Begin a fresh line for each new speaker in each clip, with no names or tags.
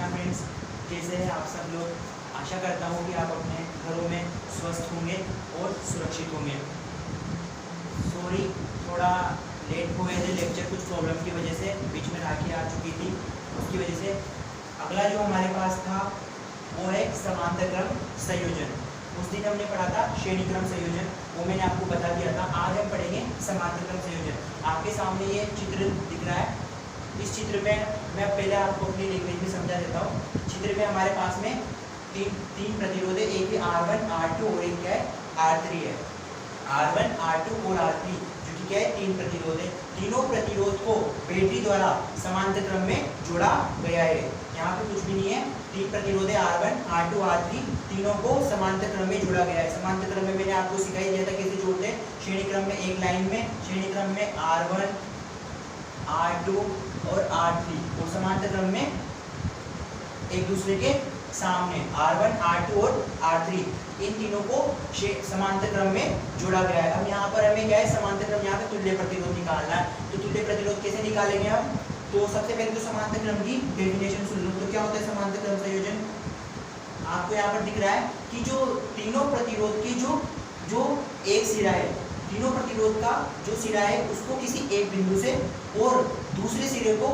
नमस्कार फ्रेंड्स, कैसे हैं आप सब लोग। आशा करता हूँ कि आप अपने घरों में स्वस्थ होंगे और सुरक्षित होंगे। सॉरी, थोड़ा लेट हो गए थे लेक्चर, कुछ प्रॉब्लम की वजह से बीच में राखी आ चुकी थी, उसकी वजह से। अगला जो हमारे पास था वो है समांतर क्रम संयोजन। उस दिन हमने पढ़ा था श्रेणी क्रम संयोजन, वो मैंने आपको बता दिया था। आज हम पढ़ेंगे समांतर क्रम संयोजन। आपके सामने ये चित्र दिख रहा है। इस चित्र में मैं पहले आपको अपनी लैंग्वेज में समझा देता हूँ। चित्र में हमारे पास में तीन प्रतिरोध है, एक है R1, R2 और एक है R3 है। R1, R2 और R3 जो कि क्या है, तीन प्रतिरोध है। तीनों प्रतिरोध को बैटरी द्वारा समांतर क्रम में जोड़ा गया है। यहाँ पे कुछ भी नहीं है, तीन प्रतिरोध है R1, R2, R3, तीनों को समांतर क्रम में जोड़ा गया है। समांतर क्रम में मैंने आपको सिखाई दिया था कैसे जोड़ते हैं। श्रेणी क्रम में एक लाइन में, श्रेणी क्रम में R1, R2 और R3 और समांतर क्रम में एक दूसरे के सामने R1, R2 और R3, इन तीनों को समांतर क्रम में जोड़ा गया है। अब यहाँ पर हमें क्या है, समांतर क्रम, यहाँ पे तुल्य प्रतिरोध निकालना है। तो तुल्य प्रतिरोध कैसे निकालेंगे हम? तो सबसे पहले तो समांतर क्रम की डेफिनेशन सुन लो। तो क्या होता है समांतर क्रम संयोजन? आपको यहाँ पर दिख रहा है कि जो तीनों प्रतिरोध की जो एक सिरा है, तीनों प्रतिरोध का जो सिरा है उसको किसी एक बिंदु से और दूसरे सिरे को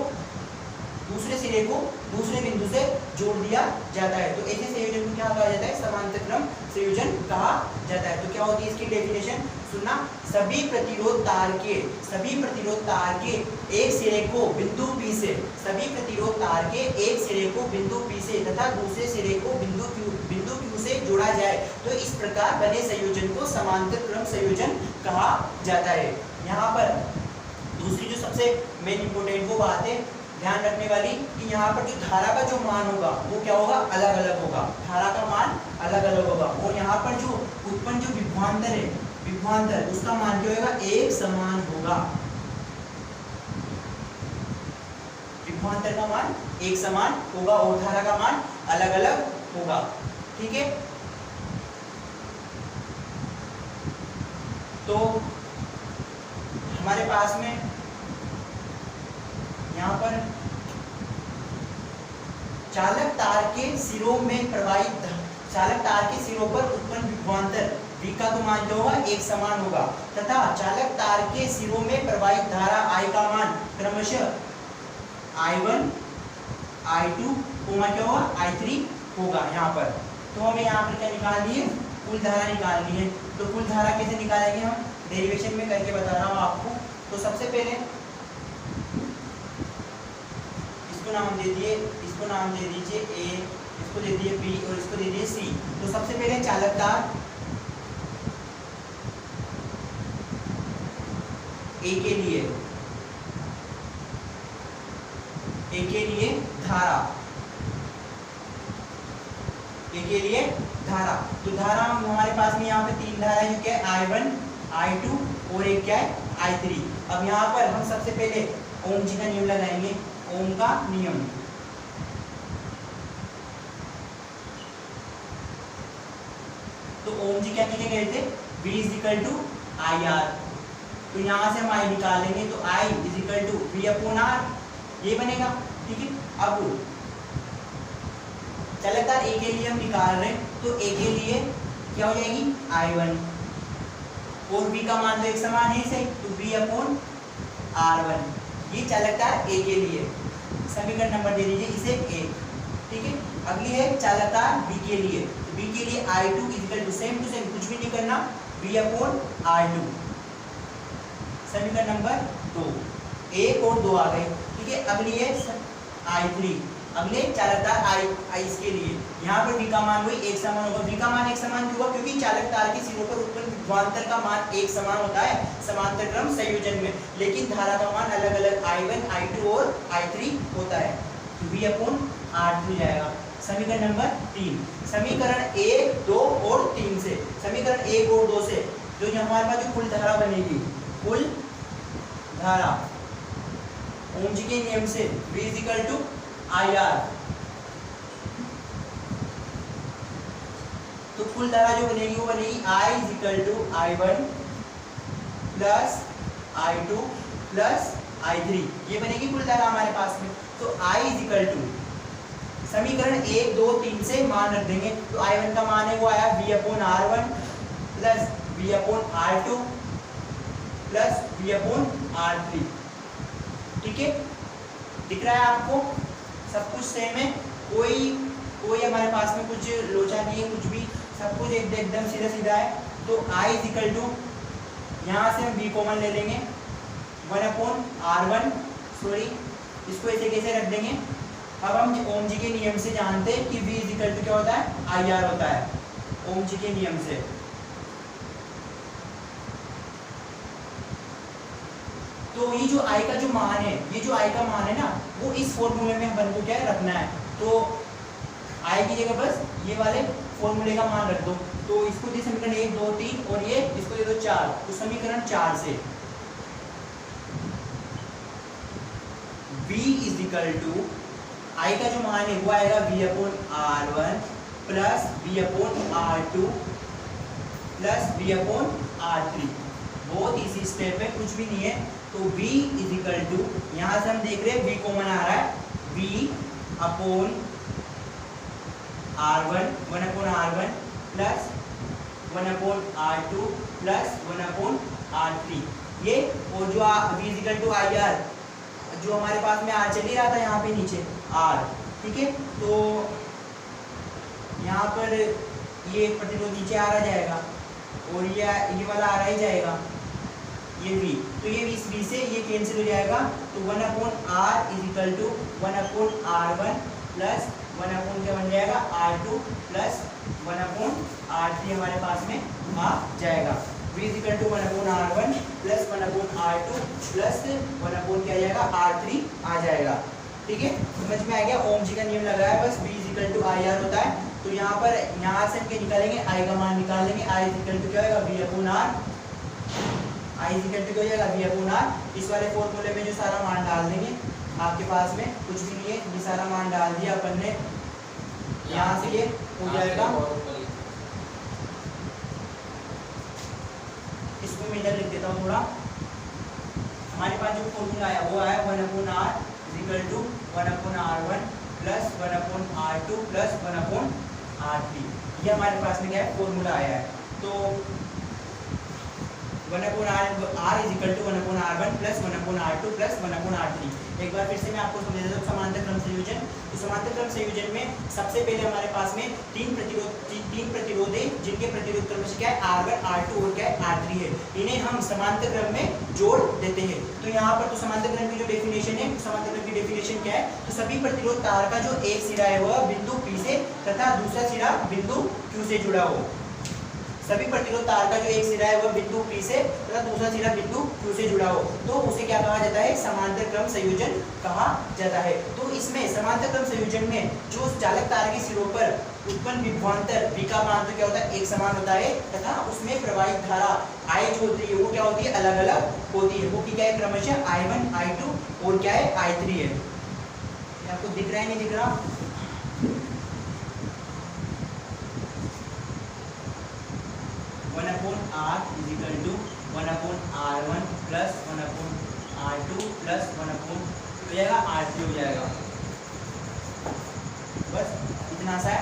दूसरे बिंदु से जोड़ दिया जाता है। तो ऐसे संयोजन को क्या कहा जाता है? समांतर क्रम संयोजन कहा जाता है। तो क्या होती है इसकी डेफिनेशन? सुनना, सभी प्रतिरोध तार के एक सिरे को बिंदु P से, सभी प्रतिरोध तार के एक सिरे को बिंदु P से तथा दूसरे सिरे को बिंदु Q से जोड़ा जाए तो इस प्रकार बने संयोजन को समांतर क्रम संयोजन कहा जाता है। यहाँ पर दूसरी जो सबसे मेन इंपोर्टेंट वो बात है ध्यान रखने वाली कि यहाँ पर जो धारा का जो मान होगा वो क्या होगा? अलग अलग होगा। धारा का मान अलग अलग होगा और यहाँ पर जो उत्पन्न जो विभवांतर है, विभवांतर उसका मान क्या होगा? एक समान होगा। विभवांतर का मान एक समान होगा और धारा का मान अलग अलग होगा। ठीक है, तो हमारे पास में यहाँ पर चालक तार के सिरों पर उत्पन्न विभवांतर V का तो मान क्या होगा? एक समान होगा तथा चालक तार के सिरों में प्रवाहित धारा I का मान क्रमशः I1, I2 क्या होगा? I3 होगा। यहाँ पर तो हमें यहाँ पर क्या निकालनी है? कुल धारा निकालनी है। तो कुल धारा कैसे निकालेंगे हम? डेरिवेशन में करके बता रहा हूँ आपको। तो सबसे पहले इसको नाम दे दीजिए A, इसको दे दीजिए B और इसको दे दीजिए C। तो सबसे पहले चालक तार A के लिए धारा, तो धारा हमारे पास में यहाँ पे तीन धारा है जो क्या है? I1, I2 और एक क्या है? I3। अब यहाँ पर हम सबसे पहले ओम जी का नियम लगाएंगे। ओम का नियम, तो ओम जी क्या लिखे गए थे? V = IR। तो यहाँ से हम I निकालेंगे तो I = V/R, ये बनेगा। ठीक है, अब चालक तार A के लिए हम निकाल रहे हैं तो A के लिए क्या हो जाएगी? I1 और V का मान तो एक समान है इसे, तो V/R1, ये चालक तार A के लिए। समीकरण नंबर दे दीजिए इसे 1। ठीक है, अगली है चालक तार B के लिए। तो B के लिए I2 = सेम टू सेम, कुछ भी नहीं करना, V/R2। समीकरण नंबर 2, 1 और 2 आ गए। ठीक है, अगली है I3, अगले चालक तार I इसके लिए। यहाँ पर V का मान वही एक समान होगा। V का मान एक समान क्यों होगा? क्योंकि चालक तार के सिरों पर उत्पन्न विभवांतर का मान एक समान होता है समांतर क्रम संयोजन में, लेकिन धारा का मान अलग अलग I1, I2 और I3 होता है। तो V/R2 जाएगा। समीकरण नंबर 3, समीकरण 1, 2 और 3 से, समीकरण 1 और 2 से जो हमारे पास जो कुल धारा बनेगी, कुल धारा ओम जी के नियम से V = IR, तो कुल धारा जो बनेगी वो बनेगी I = I1 plus I2 plus I3, ये बनेगी कुल धारा हमारे पास में। तो I = समीकरण 1 2 3 से मान रख देंगे। तो I1 का मान है वो आया V/R1 plus V/R2 plus V/R3। ठीक है, दिख रहा है आपको? सब कुछ सेम है, कोई हमारे पास में कुछ लोचा नहीं है, कुछ भी, सब कुछ एकदम सीधा सीधा है। तो I इक्वल टू, यहाँ से हम V कॉमन ले लेंगे, 1/R1, सॉरी इसको ऐसे कैसे रख देंगे। अब हम ओम जी के नियम से जानते हैं कि V इक्वल टू क्या होता है, IR होता है, ओम जी के नियम से। तो ये जो I का जो मान है, ये जो I का मान है ना, वो इस फॉर्मूले में अपन को क्या है रखना है। तो I की जगह बस ये वाले फॉर्मूले का मान रख दो। तो इसको दे समीकरण 1 2 3 और ये इसको दे दो 4। तो समीकरण 4 से V is equal to, I का जो मान है वो आएगा V/R1 plus V/R2 plus V/R3। बहुत इजी स्टेप है, कुछ भी नहीं है। तो V इज इक्वल टू, यहाँ से हम देख रहे हैं V कॉमन आ रहा है, V/R1 1/R1 plus 1/R2 plus 1/R3 ये। और जो V is equal to IR, जो हमारे पास में R चल ही रहा था यहाँ पे नीचे R, ठीक है। तो यहाँ पर ये प्रतिरोध नीचे आ रहा जाएगा और ये वाला आ रहा ही जाएगा, ये V। तो ये V से ये कैंसिल हो जाएगा। तो 1/R is equal to 1/R1 plus 1/ क्या बन जाएगा R2 प्लस 1/R3 हमारे पास में आ जाएगा। V is equal to 1/R1 plus 1/R2 plus 1/ क्या आ जाएगा R3 आ जाएगा। ठीक है, समझ में आ गया? ओम जी का नियम लगा है, बस V is equal to IR होता है। तो यहाँ पर यहाँ से हम क्या निकालेंगे, I का मान निकाल लेंगे। I इज इक्वल टू क्या होगा V/R, I is equal to क्या हो जाएगा V/R। इस वाले फॉर्मूले में जो सारा मान डाल देंगे, आपके पास में कुछ भी नहीं है, ये सारा मान डाल दिया अपन ने। यहाँ से ये हो जाएगा, इसको मैं इधर लिख देता हूँ थोड़ा। हमारे पास जो फॉर्मूला आया वो आया 1/R is equal to 1/R1 plus 1/R2 plus 1/R3। ये हमारे पास में क्या है, फॉर्मूला आया है। तो 1/R is equal to 1/R1 plus 1/R2 plus 1/R3। एक बार फिर से मैं आपको समझा देता हूँ समांतर क्रम संयोजन। तो समांतर क्रम संयोजन में सबसे पहले हमारे पास में तीन प्रतिरोध है, जिनके प्रतिरोध क्रम क्या है R1 R2 और क्या है R3 है। इन्हें हम समांतर क्रम में जोड़ देते हैं। तो यहाँ पर तो समांतर क्रम की जो डेफिनेशन है, समांतर क्रम की डेफिनेशन क्या है, तो सभी प्रतिरोध तार का जो एक सिरा है वह बिंदु P से तथा दूसरा सिरा बिंदु Q से जुड़ा हो। सभी प्रतिरोध तार का जो एक सिरा है वह बिंदु P से तथा दूसरा सिरा बिंदु Q से जुड़ा हो, तो उसे क्या कहा जाता है, समांतर क्रम संयोजन कहा जाता है। तो इसमें समांतर क्रम संयोजन में जो चालक तार के सिरों पर उत्पन्न विभवांतर V का मान तो क्या होता है, एक समान होता है, तथा उसमें प्रवाहित धारा I जो होती है वो क्या होती है, अलग अलग होती है। वो क्या है, क्रमशः I1 I2 और क्या है I3 है। आपको दिख रहा है, नहीं दिख रहा? R is equal to 1/R1 plus 1/R2 plus 1 हो जाएगा R3 हो जाएगा। बस इतना सा है,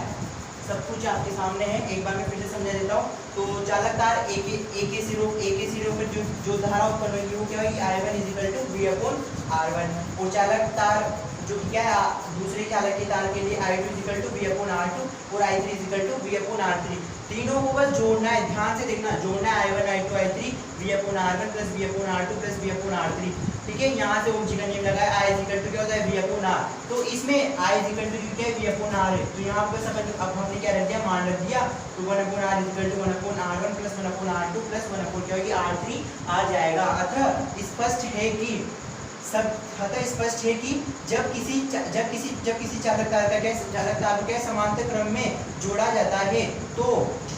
सब कुछ आपके सामने है। एक बार मैं फिर से समझा देता हूँ। तो चालक तार एक के सिरों पर जो धारा उत्पन्न होगी वो क्या होगी, I1 is equal to V/R1। और चालक तार जो क्या है दूसरे चालक के तार के लिए I2 is equal to V/R2 और I3 is equal to V/R3। तीनों को बस जोड़ना है, ध्यान से देखना, जोड़ना है I1 I2 I3 V/R1 plus V/R2 plus V/R3। ठीक है, यहाँ से ओम जी का नियम लगा है, I इज इक्वल टू क्या होता है V/R। तो इसमें I इज इक्वल टू क्या है V/R है। तो यहाँ पर अब हमने क्या रख दिया, मान रख दिया। तो 1/R is equal to 1/R1 plus 1/R2 plus 1 क्या होगी R3 आ जाएगा। अतः स्पष्ट है कि स्पष्ट है कि जब किसी चालक तार को क्या समांतर क्रम में जोड़ा जाता है तो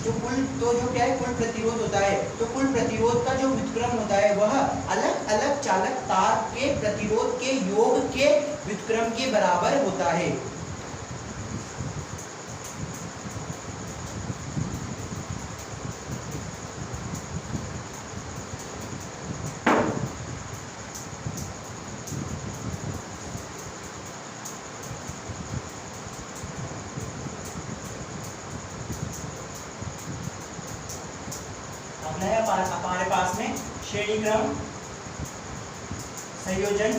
जो क्या है कुल प्रतिरोध होता है, तो कुल प्रतिरोध का जो व्युत्क्रम होता है वह अलग अलग चालक तार के प्रतिरोध के योग के व्युत्क्रम के बराबर होता है। हमारे पास में श्रेणी क्रम संयोजन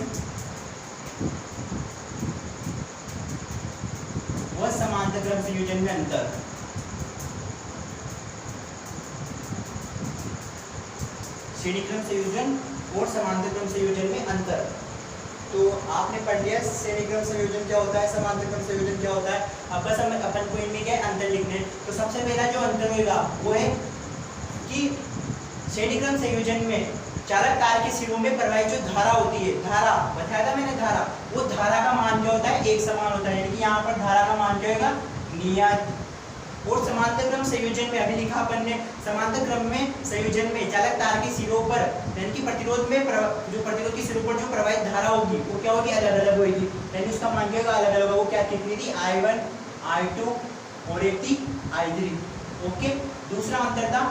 व समांतर क्रम संयोजन में अंतर। श्रेणी क्रम संयोजन और समांतर क्रम संयोजन में अंतर। तो आपने पढ़ लिया श्रेणी क्रम संयोजन क्या होता है, समांतर क्रम संयोजन क्या होता है। अब बस हम अपन को इनमें क्या अंतर लिखने हैं। तो सबसे पहला जो अंतर होगा वो है कि श्रेणी क्रम संयोजन में चालक तार के सिरों में प्रवाहित जो धारा होती है, धारा बताया था मैंने, धारा, वो धारा का मान क्या होता है, एक समान होता है। यानी कि यहाँ पर धारा का मान क्या होगा, नियत। और समांतर क्रम संयोजन में अभी लिखा अपन ने, समांतर क्रम में संयोजन में चालक तार के सिरों पर यानी कि प्रतिरोध में जो प्रतिरोध के सिरों पर जो प्रवाहित धारा होगी वो क्या होगी, अलग अलग होगी। यानी उसका मान क्या होगा, अलग अलग होगा। वो क्या कितनी थी, I1 I2 और एक थी I3। ओके। दूसरा अंतर था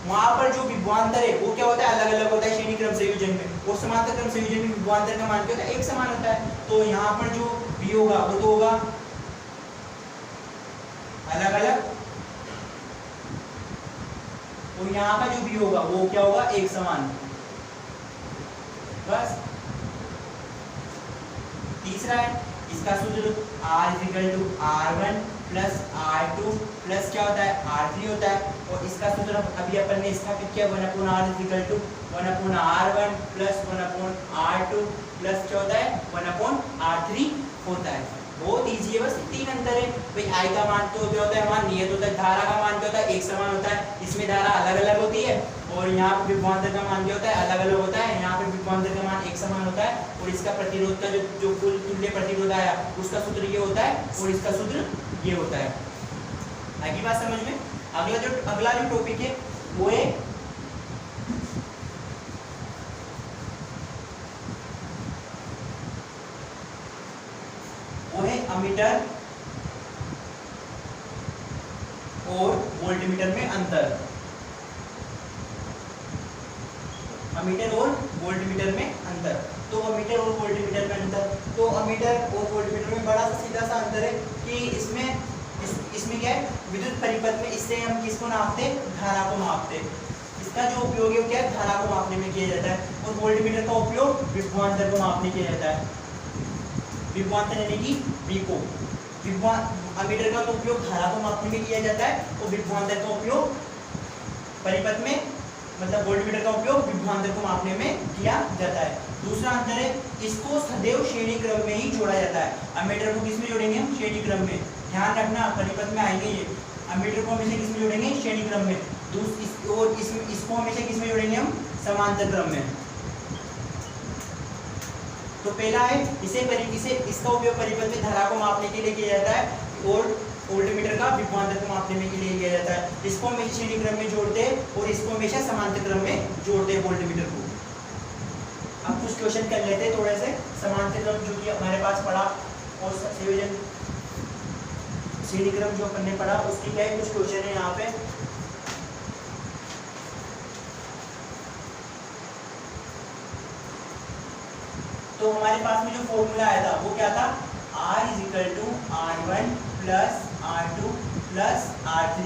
वहां पर जो विभवांतर है वो क्या होता है, अलग अलग होता है श्रेणी क्रम संयोजन में। और समांतर क्रम संयोजन में विभवांतर का मान क्या होता है, एक समान होता है। तो यहाँ पर जो भी होगा वो तो होगा अलग अलग, और यहाँ का जो भी होगा वो क्या होगा, एक समान। बस। तीसरा है इसका सूत्र R=R1 प्लस R2 प्लस क्या होता है, R3 होता है। और इसका सूत्र अभी अपन ने स्थापित किया 1/R=1/R1 प्लस 1/R2 प्लस क्या होता है, 1/R3 होता है। बहुत इजी है, बस तीन अंतर है भाई। I का मान तो क्या होता है, मान नियत होता है। धारा का मान क्या होता है, एक समान होता है। इसमें धारा अलग अलग होती है। और यहाँ पर विभवांतर का मान क्या होता है, अलग अलग होता है। यहाँ पर विभवांतर का मान एक समान होता है। और इसका प्रतिरोध का जो कुल तुल्य प्रतिरोध आया उसका सूत्र ये होता है, और इसका सूत्र ये होता है। आगे बात समझ में। अगला जो टॉपिक है वो है अमीटर और वोल्टमीटर में अंतर। अमीटर और वोल्टमीटर में अंतर। तो अमीटर और वोल्टमीटर में अंतर, तो अमीटर और वोल्टमीटर में बड़ा सा सीधा सा अंतर है कि इसमें क्या है, विद्युत परिपथ में इससे हम किसको नापते, धारा को नापते। इसका जो उपयोग है क्या है, धारा को मापने में किया जाता है। और वोल्टमीटर का उपयोग विभवांतर को मापने किया जाता है। विभवांतर यानी कि V को, अमीटर का तो उपयोग धारा को मापने में किया जाता है, और विभवांतर का उपयोग परिपथ में, मतलब वोल्टमीटर का उपयोग विभवांतर को मापने में किया जाता है। दूसरा अंतर है इसको सदैव श्रेणी क्रम में ही जोड़ा जाता है। अमीटर को किसमें जोड़ेंगे हम, श्रेणी क्रम में। ध्यान रखना, परिपथ में आएंगे ये। अमीटर को हमेशा किसमें जोड़ेंगे, श्रेणी क्रम में। और इसको हमेशा किसमें जोड़ेंगे हम, समांतर क्रम में। तो पहला है इसका उपयोग परिपथ में धारा को मापने के लिए किया जाता है, और वोल्टमीटर का विभवांतर को मापने में के लिए किया जाता है। इसको हमेशा श्रेणी क्रम में जोड़ते हैं, और इसको हमेशा समांतर क्रम में जोड़ते हैं वोल्टमीटर को। अब कुछ क्वेश्चन कर लेते हैं थोड़े से समांतर क्रम जो कि हमारे पास पढ़ा, और संयोजन श्रेणी क्रम जो अपन ने पढ़ा उसकी क्या है, कुछ क्वेश्चन है यहाँ पे। तो हमारे पास में जो फॉर्मूला आया था वो क्या था, R=R1 plus R2 plus R3।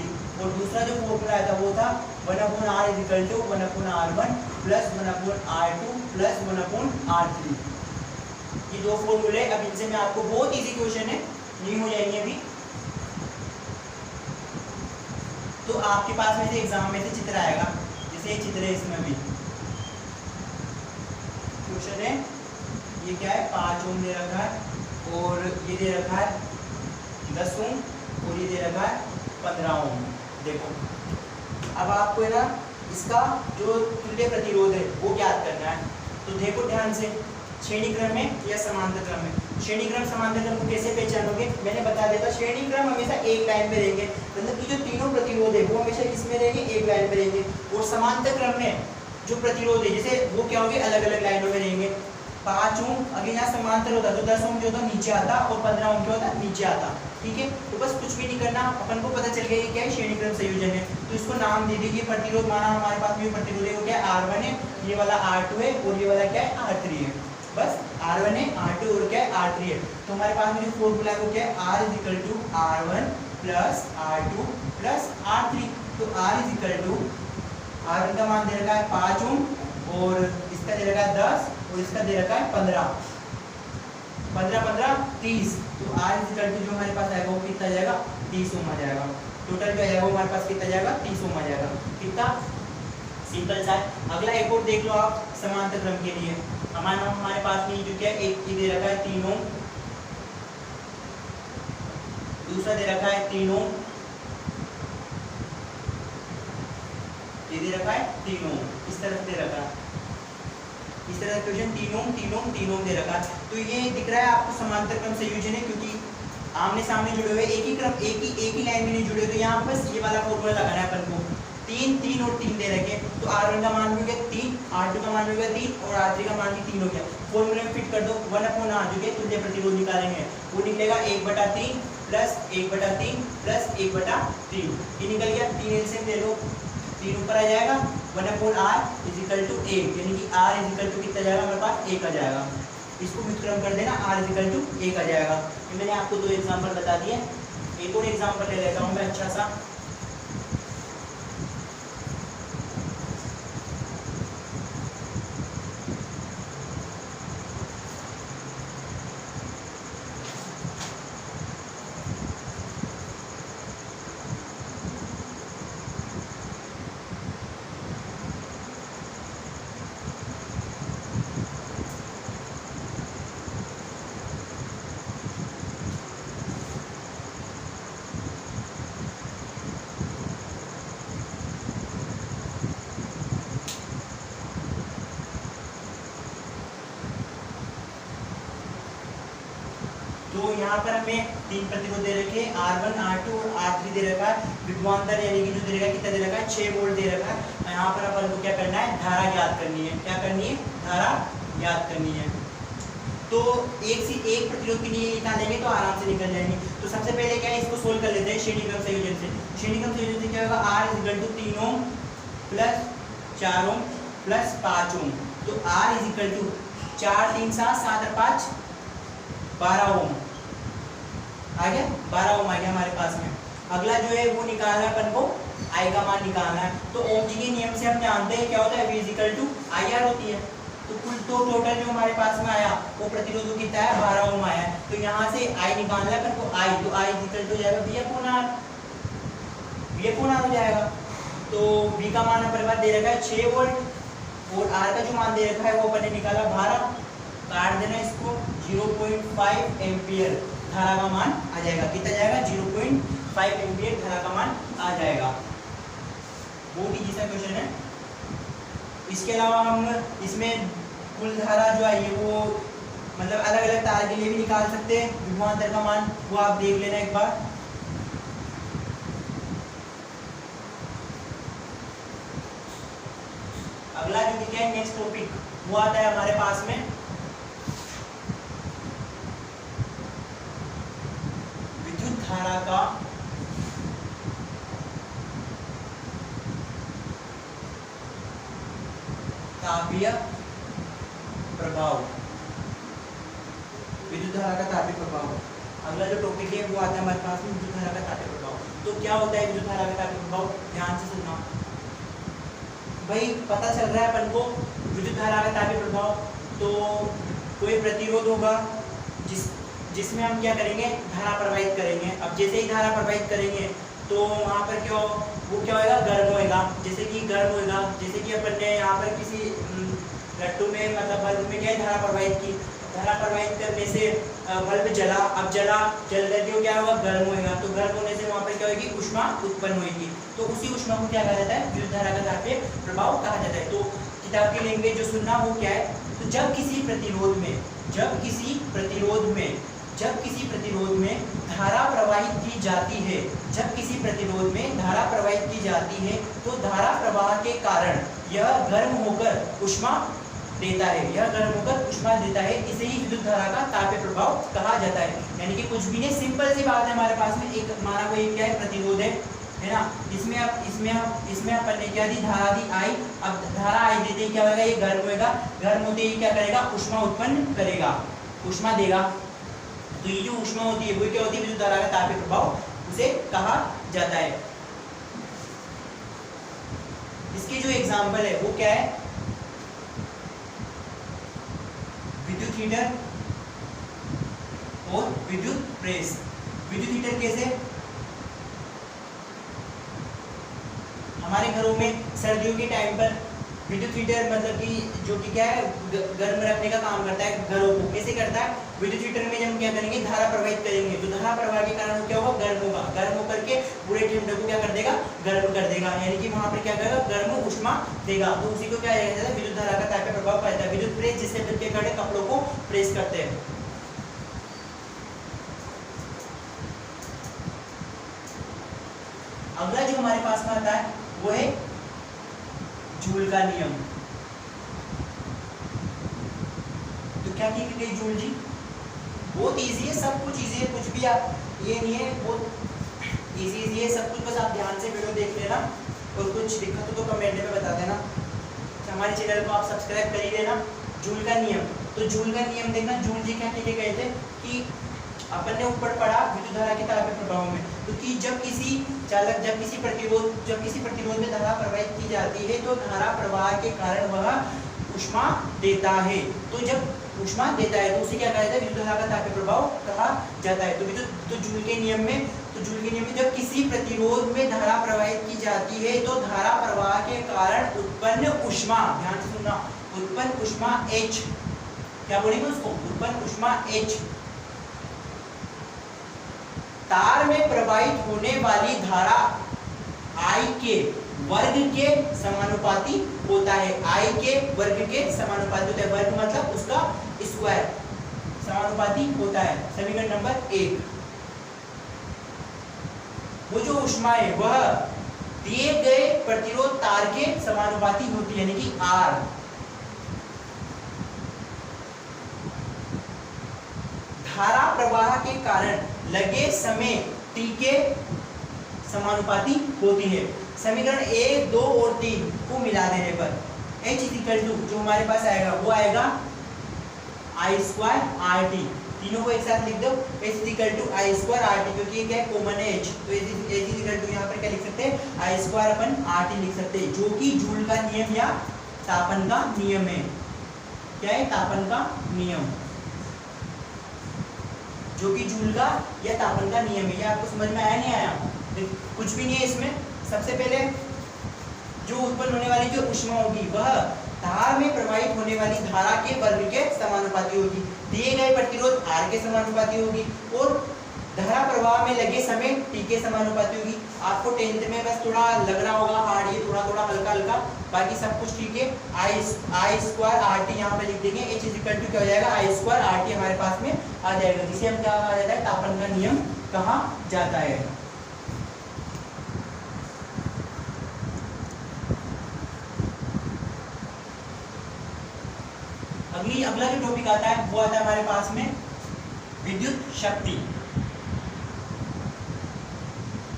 और दूसरा जो फॉर्मूला आया था वो था 1/R=1/R1 plus 1/R2 plus 1/R3। ये दो फॉर्मूले, अब इनसे मैं आपको, बहुत इजी क्वेश्चन है, नहीं हो जाएंगे अभी। तो आपके पास में से एग्जाम में से चित्र आएगा, जैसे ये चित्र है, इसमें भी क्वेश्चन है। ये क्या है, 5 ओम दे रखा है, और ये दे रखा है 10 ओम, और ये दे रखा है 15 ओम। देखो अब आपको है ना इसका जो तुल्य प्रतिरोध है वो ज्ञात करना है। तो देखो ध्यान से, श्रेणी क्रम में या समांतर क्रम में। श्रेणी क्रम समांतर क्रम को कैसे पहचानोगे, मैंने बता दिया था। श्रेणी क्रम हमेशा एक लाइन पे रहेंगे, मतलब कि जो तीनों प्रतिरोध है वो हमेशा किसमें रहेंगे, एक लाइन पे रहेंगे। और समांतर क्रम में जो प्रतिरोध है जैसे वो क्या होंगे, अलग अलग लाइनों में रहेंगे। 5 ओम अगर यहाँ समांतर होता तो 10 ओम जो होता नीचे आता, और 15 ओम जो होता नीचे आता। ठीक है, तो बस कुछ भी नहीं करना, अपन को पता चल गया ये क्या है, श्रेणी क्रम संयोजन है। तो इसको नाम दे दीजिए प्रतिरोध। माना हमारे पास में प्रतिरोध है वो क्या है, R1 है, ये वाला R2 है, और ये वाला क्या है, R3 है। बस R1 है, R2 और क्या है, R3 है। तो हमारे पास में जो फॉर्मूला है वो क्या है, R=R1 plus R2 plus R3। तो R= R1 का मान दे रखा है 5 ओम और इसका दे रखा है 10 और इसका दे रखा है 15 15 30। तो R इक्वल टू जो हमारे पास आएगा वो कितना जाएगा 30 ओम आ जाएगा। टोटल जो आएगा वो हमारे पास कितना जाएगा 30 ओम आ जाएगा। कितना सिंपल सा है। अगला एक और देख लो आप समांतर क्रम के लिए। हमारे पास में जो क्या है एक दे रखा है 3 ओम, दूसरा दे रखा है 3 ओम, ये दे रखा है 3 ओम, इस तरफ दे रखा है, इस तरह क्वेश्चन 3 ओम 3 ओम 3 ओम दे रखा है। तो ये दिख रहा है आपको समांतर क्रम संयोजन है, क्योंकि आमने सामने जुड़े हुए एक ही क्रम एक ही लाइन में नहीं जुड़े। तो यहाँ बस ये वाला फॉर्मूला लगाना है अपन को। 3 3 और 3 दे रखे, तो R1 का मान भी हो गया 3, R2 का मान भी हो गया 3 और R3 का मान भी 3 हो गया। फॉर्मूले में फिट कर दो 1/r जो के तुल्य प्रतिरोध निकालेंगे वो निकलेगा 1/3 प्लस 1/3 प्लस 1/3। ये निकल गया। 3 एलसीएम ले लो, 3 ऊपर आ जाएगा 1/r इज इक्वल टू 1, यानी कि r इज इक्वल टू कितना जाएगा हमारे पास 1 आ जाएगा। इसको व्युत्क्रम कर देना, r इज इक्वल टू 1 आ जाएगा। ये मैंने आपको 2 एग्जांपल बता दिए। एक और एग्जांपल ले लेता हूँ मैं अच्छा सा। तो यहाँ पर हमें 3 प्रतिरोध दे रखे हैं, R1 R2 और R3 दे रखा है। विभवांतर यानी कि जो दे रखा है कितना दे रखा है 6 वोल्ट दे रखा है। यहाँ पर अपन को क्या करना है, धारा ज्ञात करनी है। क्या करनी है, धारा ज्ञात करनी है। तो एक प्रतिरोध के लिए निकालेंगे तो आराम से निकल जाएंगे। तो सबसे पहले क्या है, इसको सोल्व कर लेते हैं श्रेणी क्रम संयोजन से। श्रेणी क्रम संयोजन से क्या होगा, R is equal to 3 ohm plus 4 ohm plus 5 ohm. तो R इज इक्वल टू 4 3 7 7 और 5 12 ओम आ गया। 12 ओम आ गया हमारे पास में। अगला जो है वो निकालना है अपन को, आई का मान निकालना है। तो ओम जी के नियम से हम जानते हैं क्या होता है, V is equal to IR होती है। तो कुल तो टोटल जो हमारे पास में आया वो प्रतिरोध कितना है 12 ओम आया है। तो यहाँ से आई निकालना है अपन को, आई तो आई इज इक्वल टू जाएगा V अपॉन R हो जाएगा। तो V का मान हमारे पास दे रखा है 6 वोल्ट और R का जो मान दे रखा है वो अपन ने निकाला 12। काट देना इसको, 0.5 एम्पियर धारा का मान आ जाएगा। कितना जाएगा, 0.5 एम्पियर धारा का मान आ जाएगा। बहुत इजी सा क्वेश्चन है। इसके अलावा हम इसमें कुल धारा जो आई है वो मतलब अलग अलग तार के लिए भी निकाल सकते हैं। विभवांतर का मान वो आप देख लेना एक बार। अगला जो क्या है नेक्स्ट टॉपिक वो आता है हमारे पास में विद्युत धारा का तापीय प्रभाव। विद्युत धारा का तापीय प्रभाव अगला जो टॉपिक है वो आता है हमारे पास में विद्युत धारा का तापीय प्रभाव। तो क्या होता है विद्युत धारा का तापीय प्रभाव, ध्यान से सुनना भाई। पता चल रहा है अपन को विद्युत धारा का तापीय प्रभाव। तो कोई प्रतिरोध होगा जिसमें हम क्या करेंगे, धारा प्रवाहित करेंगे। अब जैसे ही धारा प्रवाहित करेंगे तो वहाँ पर क्या होगा, गर्म होएगा। जैसे कि गर्म होएगा, जैसे कि अपन ने यहाँ पर किसी लट्टू में मतलब बल्ब में क्या है धारा प्रवाहित की। धारा प्रवाहित करने से बल्ब जला, अब जल करके क्या होगा, गर्म होएगा। तो गर्म होने से वहाँ पर क्या होगी, ऊष्मा उत्पन्न होगी। तो उसी ऊष्मा को क्या कहा जाता है, विद्युत धारा का तापीय प्रभाव कहा जाता है। तो किताब की लैंग्वेज जो सुनना वो क्या है, तो जब किसी प्रतिरोध में धारा प्रवाहित की जाती है, तो धारा प्रवाह के कारण यह गर्म होकर ऊष्मा देता है। इसे ही विद्युत धारा का तापीय प्रभाव कहा जाता है। यानी कि कुछ भी नहीं, सिंपल सी बात है। हमारे पास में एक माना कोई क्या है, प्रतिरोध है ना। इसमें अपन ने क्या दी, धारा दी आई। अब धारा आई देते ही क्या होगा, ये गर्म होएगा। गर्म होते ही क्या करेगा, ऊष्मा उत्पन्न करेगा, ऊष्मा देगा। तो ये जो ऊष्मा होती है वो क्या होती है, विद्युत धारा का तापीय प्रभाव उसे कहा जाता है। इसकी जो एग्जाम्पल है वो क्या है, विद्युत हीटर और विद्युत प्रेस। विद्युत हीटर कैसे, हमारे घरों में सर्दियों के टाइम पर विद्युत हीटर मतलब कि जो कि क्या है गर्म रखने का काम करता है घरों को। कैसे करता है, विद्युत हीटर में जब हम क्या करेंगे, धारा प्रवाहित करेंगे, तो धारा प्रवाह के कारण क्या होगा, गर्म होगा। गर्म होकर के पूरे ठंडक को क्या कर देगा, गर्म कर देगा, यानी कि वहां पर क्या करेगा, गर्म ऊष्मा देगा। तो उसी को क्या कहते हैं, विद्युत धारा का तापीय प्रभाव कहता है। विद्युत प्रेस, जिससे बच्चे खड़े कपड़ों को प्रेस करते हैं। अगला जो हमारे पास में आता है वो है जूल का नियम। तो क्या की गई जूल जी, बहुत इजी है, सब कुछ इजी है, कुछ भी आप ये नहीं है, बहुत इजी है सब कुछ। बस आप ध्यान से वीडियो देख लेना और कुछ दिक्कत हो तो कमेंट में बता देना। हमारे चैनल को आप सब्सक्राइब कर ही देना। जूल का नियम, तो जूल का नियम देखना, जूल जी क्या लिखे गए थे कि अपन ने ऊपर पढ़ा विद्युत धारा के तापीय प्रभाव में, तो कि जब किसी चालक, जब किसी प्रतिरोध में धारा प्रवाहित की जाती है तो धारा प्रवाह के कारण वह ऊष्मा देता है। तो जब ऊष्मा देता है तो उसे क्या कहा जाता है, विद्युत धारा का तापीय प्रभाव कहा जाता है। तो जूल के नियम में जब किसी प्रतिरोध में धारा प्रवाहित की जाती है तो धारा प्रवाह के कारण उत्पन्न ऊष्मा, ध्यान से सुनना, उत्पन्न ऊष्मा H, क्या बोलेंगे उसको, उत्पन्न ऊष्मा H तार में प्रवाहित होने वाली धारा I के वर्ग के समानुपाती होता है। I के वर्ग के समानुपाती होता है, वर्ग मतलब उसका स्क्वायर, समानुपाती होता है। समीकरण नंबर 1, वो जो ऊष्मा है वह दिए गए प्रतिरोध तार के समानुपाती होती है, यानी कि R। धारा प्रवाह के कारण लगे समय T के समानुपाती होती है। समीकरण 1, 2 और 3 को मिला देने पर H जो हमारे पास आएगा वो आएगा I² RT। तीनों को एक साथ लिख दो, H I² RT, क्योंकि ये क्या है, कॉमन है H, तो H यहाँ पर क्या लिख सकते हैं, I²/RT लिख सकते हैं, जो कि जूल का नियम या तापन का नियम है। क्या है, तापन का नियम, जो कि जूल का या तापन का नियम है। ये आपको समझ में आया नहीं आया, कुछ भी नहीं है इसमें। सबसे पहले जो उत्पन्न होने वाली जो ऊष्मा होगी वह तार में प्रवाहित होने वाली धारा के वर्ग के समानुपाती होगी, दिए गए प्रतिरोध R के समानुपाती होगी और धारा प्रवाह में लगे समय T के समानुपाती होगी। आपको 10th में बस थोड़ा लग रहा होगा हार्ड, ये थोड़ा हल्का, बाकी सब कुछ ठीक है। I² RT यहाँ पे लिख देंगे, H क्या हो जाएगा, I² RT हमारे पास में आ जाएगा, जिसे हम क्या कहा जाता है, तापन का नियम कहा जाता है। अगला जो टॉपिक आता है वो आता है हमारे पास में विद्युत शक्ति।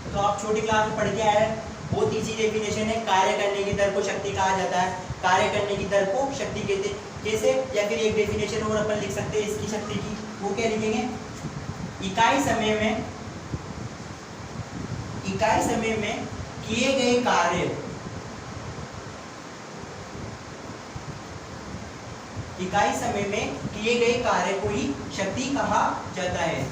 तो आप छोटी क्लास में पढ़ के आए हैं, बहुत इजी डेफिनेशन है। कार्य करने की दर को शक्ति कहा जाता है, कार्य करने की दर को शक्ति कहते हैं। कैसे, या फिर एक डेफिनेशन और अपन लिख सकते हैं इसकी शक्ति की, वो क्या लिखेंगे, इकाई समय में किए गए कार्य, इकाई समय में किए गए कार्य को ही शक्ति कहा जाता है।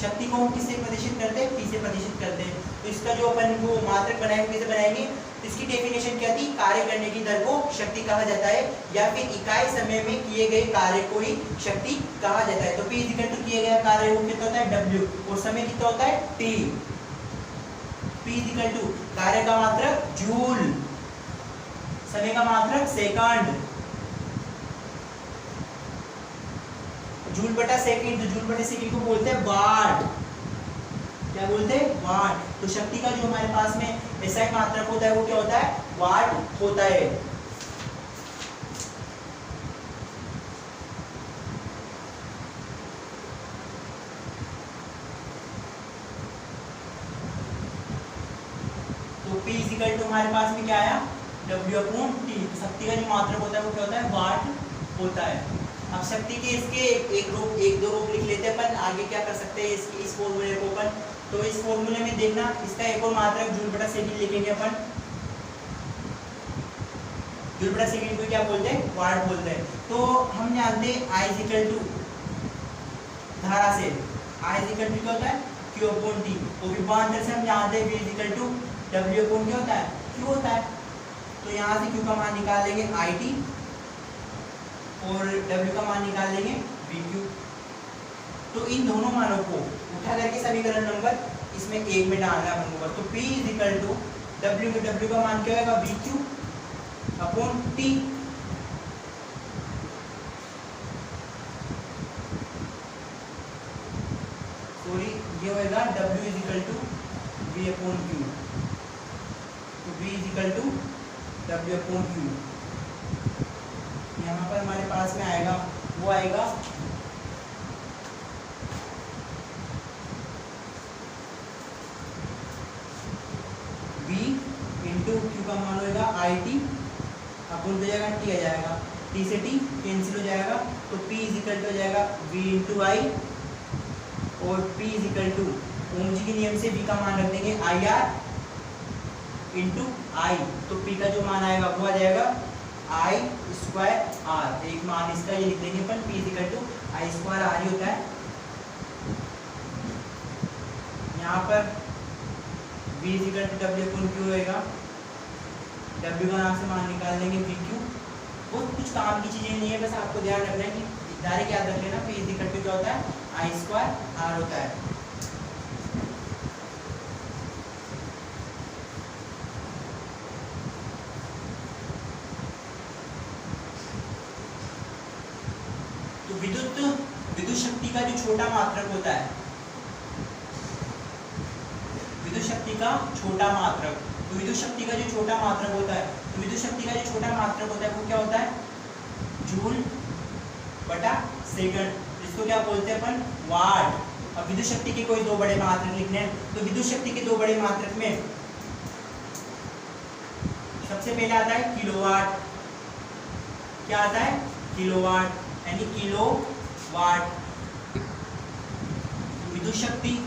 शक्ति को हम किससे प्रदर्शित करते हैं, P से प्रदर्शित करते हैं। तो इसका जो अपन को मात्रक बनाएंगे, कैसे बनाएंगे, तो इसकी डेफिनेशन क्या थी, कार्य करने की दर को शक्ति कहा जाता है, या फिर इकाई समय में किए गए कार्य को ही शक्ति कहा जाता है। तो P = किए गए कार्य वो कितना होता है, W, और समय कितना होता है, T। P = कार्य का मात्रक जूल, समय का मात्रक सेकंड, जूल बटा सेकंड, तो जूल बटे सेकंड को बोलते हैं वाट। क्या बोलते हैं, वाट। तो शक्ति का जो हमारे पास में ऐसा एक मात्रक होता है वो क्या होता है, वाट होता है। तो P = हमारे पास में क्या आया, W/T। शक्ति का जो मात्रक होता है वो क्या होता है, वाट होता है। अब शक्ति के इसके एक दो रूप लिख लेते हैं अपन, आगे क्या कर सकते हैं इसकी, इस फॉर्मूले को अपन, तो इस फॉर्मूले में देखना इसका एक और मात्रक जूल बटा सेकंड लिखेंगे अपन। जूल बटा सेकंड को क्या बोलते हैं, वाट बोलते हैं। तो हम जानते हैं I इज इक्वल टू धारा से I इज इक्वल टू क्या होता है, Q अपॉन T। और विभवांतर से हम जानते हैं V is equal to W upon क्या होता है, Q होता है। तो यहाँ से Q का मान निकाल लेंगे IT और W का मान निकाल लेंगे VQ। तो इन दोनों मानों को उठा करके समीकरण नंबर इसमें एक में डालना है अपन को। तो P is equal to W का मान क्या होगा, VQ अपॉन T। सॉरी ये होगा W is equal to V upon Q। तो V is equal to W upon Q। यहाँ पर हमारे पास में आएगा, वो आएगा V इंटू Q का मान होगा IT अपॉन हो जाएगा T आ जाएगा, T से T कैंसिल हो जाएगा। तो P इज इक्वल टू हो जाएगा V इंटू I और P is equal two ohm जी के नियम से V का मान रख देंगे IR इंटू I। तो P का जो मान आएगा वो आ जाएगा I स्क्वायर R। एक मान इसका ये लिख देंगे अपन, P is equal to I square R ही होता है। यहाँ पर V is equal to W upon Q होएगा, W का नाम से मान निकाल लेंगे VQ। बहुत कुछ काम की चीजें नहीं है, बस आपको ध्यान रखना है कि डायरेक्ट याद रख लेना, P इज इक्वल टू क्या होता है, I स्क्वायर R होता है। तो विद्युत शक्ति का जो छोटा मात्रक होता है, विद्युत शक्ति का छोटा मात्रक, तो विद्युत शक्ति का जो छोटा मात्रक होता है, तो विद्युत शक्ति का जो छोटा मात्रक होता है वो क्या होता है, जूल बटा सेकंड, जिसको क्या बोलते हैं अपन, वाट। अब विद्युत शक्ति के कोई दो बड़े मात्रक लिखने हैं, तो विद्युत शक्ति के दो बड़े मात्रक में सबसे पहले आता है किलोवाट। क्या आता है, किलोवाट, यानी किलोवाट। विद्युत शक्ति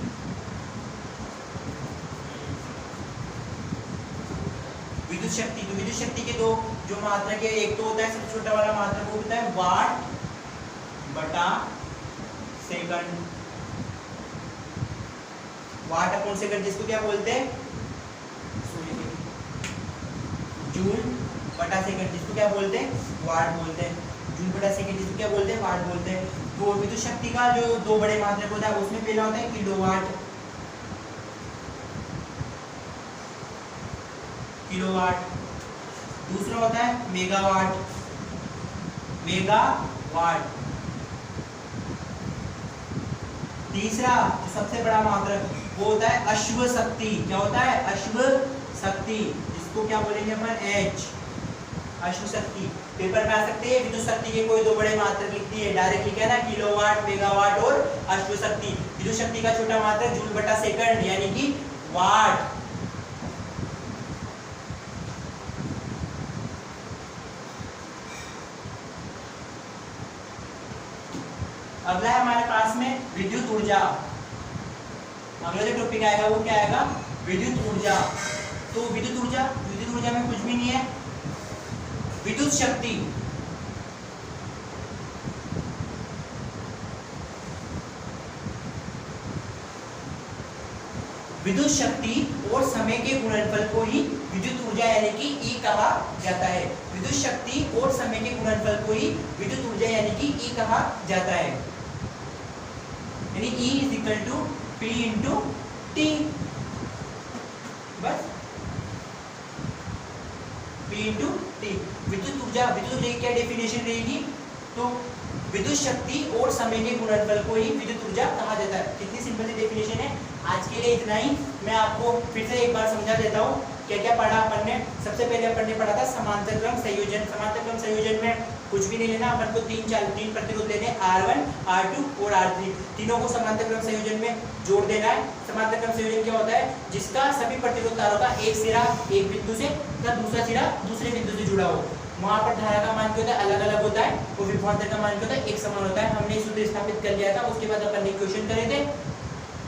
तो विद्युत शक्ति के दो जो मात्रक है, एक तो होता है सबसे छोटा वाला मात्रक वो होता है वाट बटा सेकंड, वाट अपॉन सेकंड, जिसको क्या बोलते हैं, जूल बटा सेकंड, जिसको क्या बोलते हैं, वाट बोलते हैं। जूल बटा सेकंड जिसको क्या बोलते हैं, वाट बोलते हैं। तो विद्युत शक्ति का जो दो बड़े मात्रक होता है उसमें पहला होता है किलोवाट, दूसरा होता है मेगावाट, तीसरा जो सबसे बड़ा मात्रक वो होता है अश्व शक्ति। क्या होता है, अश्व शक्ति, जिसको क्या बोलेंगे अपन, H, अश्व शक्ति। पेपर में आ सकते हैं, विद्युत शक्ति के कोई दो बड़े मात्रक लिखती है, डायरेक्ट लिखा है ना, किलोवाट, मेगावाट और अश्व शक्ति। विद्युत शक्ति का छोटा मात्रक जूल बटा सेकंड यानी कि वाट। अगला है हमारे पास में विद्युत ऊर्जा। अगला जो टॉपिक आएगा वो क्या आएगा, विद्युत ऊर्जा। तो विद्युत ऊर्जा में कुछ भी नहीं है, विद्युत शक्ति और समय के गुणनफल को ही विद्युत ऊर्जा यानी कि E कहा जाता है। विद्युत शक्ति और समय के गुणनफल को ही विद्युत ऊर्जा यानी कि E कहा जाता है, यानी E is equal to P into T। बस P इंटू T। विद्युत ऊर्जा की क्या डेफिनेशन रहेगी, तो विद्युत शक्ति और समय के गुणनफल को ही विद्युत ऊर्जा कहा जाता है। कितनी सिंपल सी डेफिनेशन है। आज के लिए इतना ही। मैं आपको फिर से एक बार समझा देता हूँ क्या क्या पढ़ा अपन ने। सबसे पहले अपन ने पढ़ा था समांतर क्रम संयोजन। समांतर क्रम संयोजन में कुछ भी नहीं लेना, अपन को तीन प्रतिरोध लेने, R1, R2 और R3। तीनों को समांतर क्रम संयोजन में जोड़ देना है। समांतर क्रम संयोजन क्या होता है, जिसका सभी प्रतिरोध तारों का एक सिरा एक बिंदु से तथा दूसरा सिरा दूसरे बिंदु से जुड़ा हो। वहाँ पर धारा का मान क्या होता है, अलग अलग होता है, और विभवांतर का मान क्या होता है, एक समान होता है। हमने सूत्र स्थापित कर लिया था, उसके बाद अपन ने क्वेश्चन करे थे।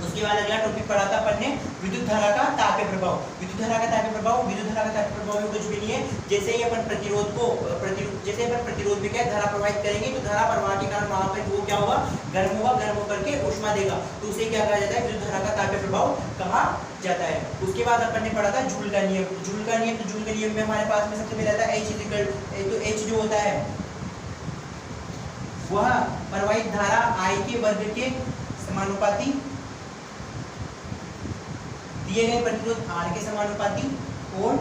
उसके बाद अगला टॉपिक पढ़ा था अपन ने विद्युत धारा का तापीय प्रभाव। विद्युत धारा का तापीय प्रभाव, विद्युत धारा का तापीय प्रभाव में कुछ भी नहीं है। जैसे ही अपन जैसे अपन प्रतिरोध में क्या धारा प्रवाहित करेंगे तो धारा प्रवाह के कारण वहां पर वो क्या होगा, गर्म होगा, गर्म होकर के ऊष्मा देगा, तो उसे क्या कहा जाता है, विद्युत धारा का तापीय प्रभाव कहा जाता है। उसके बाद अपन ने पढ़ा था जूल का नियम। जूल का नियम, तो जूल के नियम में हमारे पास में सबसे पहले आता है H जो होता है वह प्रवाहित धारा I के वर्ग के समानुपाती, दिए गए प्रतिरोध R के समानुपाती और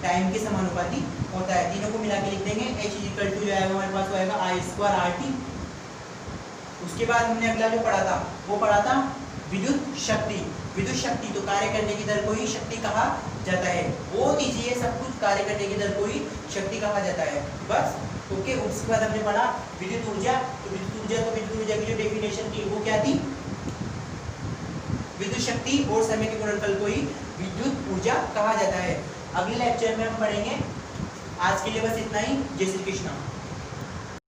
टाइम के समानुपाती होता है। तीनों को मिला के लिख देंगे। H जो आएगा हमारे पास वो आएगा I² RT। उसके बाद हमने अगला जो पढ़ा था वो पढ़ा था विद्युत शक्ति। विद्युत शक्ति तो कार्य करने की दर को ही शक्ति कहा जाता है। वो दीजिए सब कुछ, कार्य करने की दर को ही शक्ति कहा जाता है, बस। ओके, उसके बाद हमने पढ़ा विद्युत ऊर्जा। तो विद्युत ऊर्जा की जो डेफिनेशन थी वो क्या थी, विद्युत शक्ति और समय के गुणनफल को ही विद्युत ऊर्जा कहा जाता है। अगले लेक्चर में हम पढ़ेंगे। आज के लिए बस इतना ही। जय श्री कृष्ण।